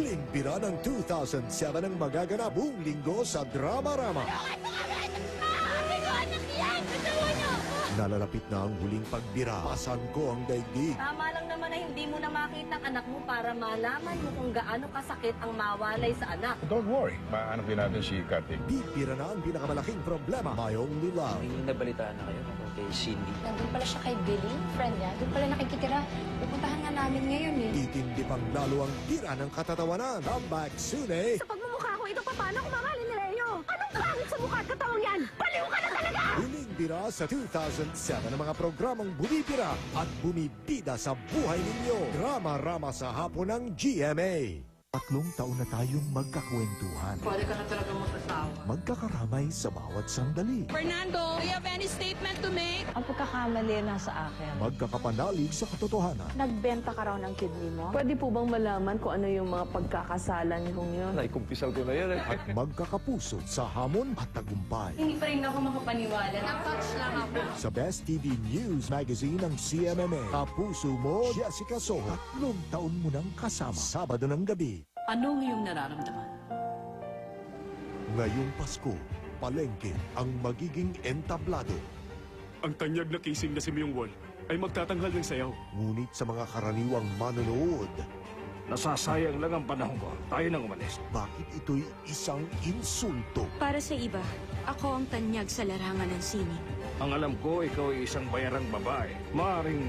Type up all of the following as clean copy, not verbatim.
Huling bira ng 2007 ang magaganap buong linggo sa Drama-Rama. Nalalapit na ang huling pagbira. Pasan ko ang daigdig. Tama lang naman na hindi mo na makita ang anak mo para malaman mo kung gaano kasakit ang mawalay sa anak. Don't worry, mahanap din natin si Kating. Bibira na ang pinakamalaking problema. Mayong Lulaw. May nabalitaan na kayo tungkol kay Cindy. Nandun pala siya kay Billy, friend niya. Doon pala nakikitira. Pupuntahan nga namin ngayon eh. Titindi pang lalo ang bira ng katatawanan. Come back soon eh. Sa pagmumukha ko ito, paano ko mamahalin nila iyo? Anong pangit sa mukha at katawang yan? Baliw ka na talaga! Huling bira sa 2007 ang mga programang bumibira at bumibida sa buhay ninyo. Drama-Rama sa hapon ng GMA. 3 taon na tayong magkakwentuhan. Pwede ka na talaga mag-asawa. Magkakaramay sa bawat sandali. Fernando, do you have any statement to make? Ang pagkakamali nasa akin. Magkakapanalig sa katotohanan. Nagbenta ka raw ng kidney mo? Pwede po bang malaman kung ano yung mga pagkakasalan kong yun? Naikumpisal ko na yan eh. At magkakapuso sa hamon at tagumpay. Hindi pa rin ako makapaniwala. Na-touch lang ako. Sa Best TV News Magazine ng CMMA, Kapuso mo, Jessica Soho. 3 taon mo nang kasama. Sabado ng gabi. Anong iyong nararamdaman? Ngayong Pasko, palengke ang magiging entablado. Ang tanyag na kising na si Myung Won ay magtatanghal ng sayaw. Ngunit sa mga karaniwang manonood, Nasasayang lang ang panahon ko. Tayo nang umalis. bakit ito'y isang insulto? Para sa iba, ako ang tanyag sa larangan ng sining. Ang alam ko, ikaw ay isang bayarang babae. Maaring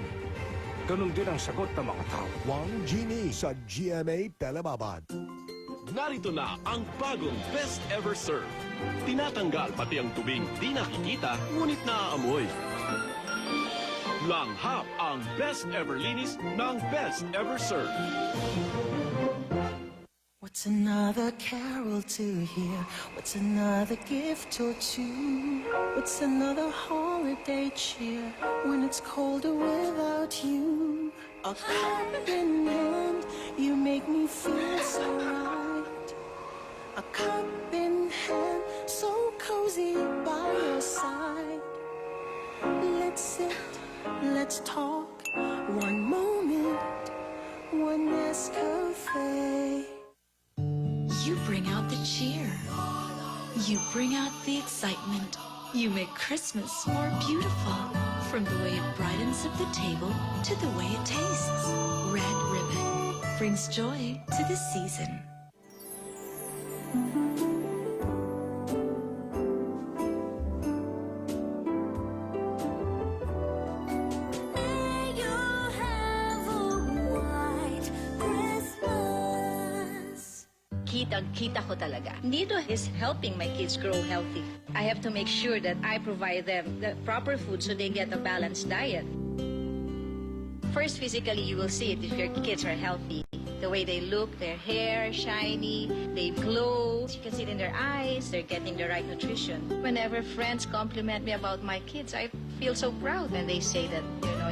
ganun din ang sagot ng mga tao. Wang Jini sa GMA Telebabad. Narito na ang bagong Best Ever Serve. Tinatanggal pati ang tubing di nakikita, ngunit naaamoy. Langhap ang Best Ever Linis ng Best Ever Serve. What's another carol to hear? What's another gift or two? What's another holiday cheer when it's colder without you? A cup in hand, you make me feel so right. A cup in hand, so cozy by your side. Let's sit, let's talk, one moment, one Nescafe. You bring out the cheer. You bring out the excitement. You make Christmas more beautiful. From the way it brightens up the table to the way it tastes. Red Ribbon brings joy to the season. Kitang-kita ko talaga. Nito is helping my kids grow healthy. I have to make sure that I provide them the proper food so they get a balanced diet. First, physically, you will see it if your kids are healthy. The way they look, their hair, shiny, they glow. You can see it in their eyes, they're getting the right nutrition. Whenever friends compliment me about my kids, I feel so proud when they say that,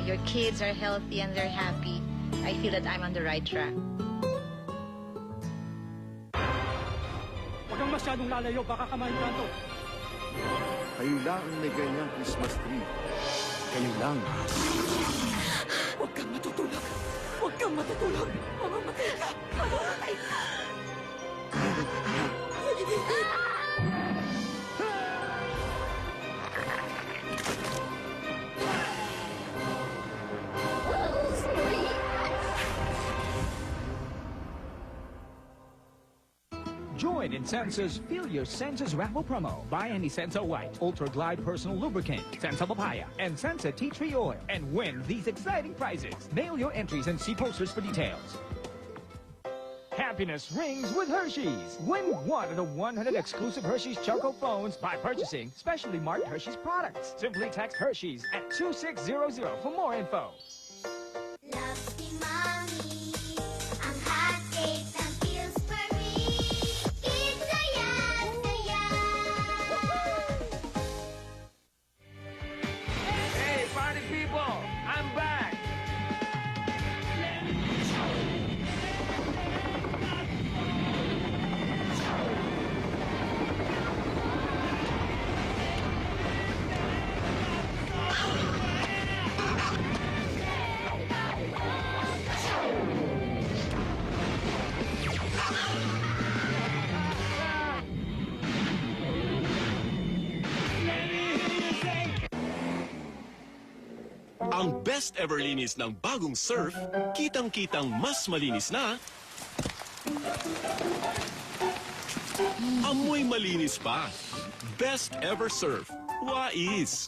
your kids are healthy and they're happy. I feel that I'm on the right track. Huwag kang masyadong lalayo, baka kamahin ka to. Kayo lang ang may ganyang Christmas tree. Kayo lang. Huwag kang matutulog! Huwag kang matutulog! Mamamatay ka! Mamamatay ka! Join in Sensa's Feel Your Senses raffle promo. Buy any Sensa White, Ultra Glide Personal Lubricant, Sensa Papaya, and Sensa Tea Tree Oil and win these exciting prizes. Mail your entries and see posters for details. Happiness rings with Hershey's. Win one of the 100 exclusive Hershey's Choco phones by purchasing specially marked Hershey's products. Simply text Hershey's at 2600 for more info. Ang best ever linis ng bagong Surf, kitang-kitang mas malinis na. Amoy malinis pa. Best ever Surf. Wais.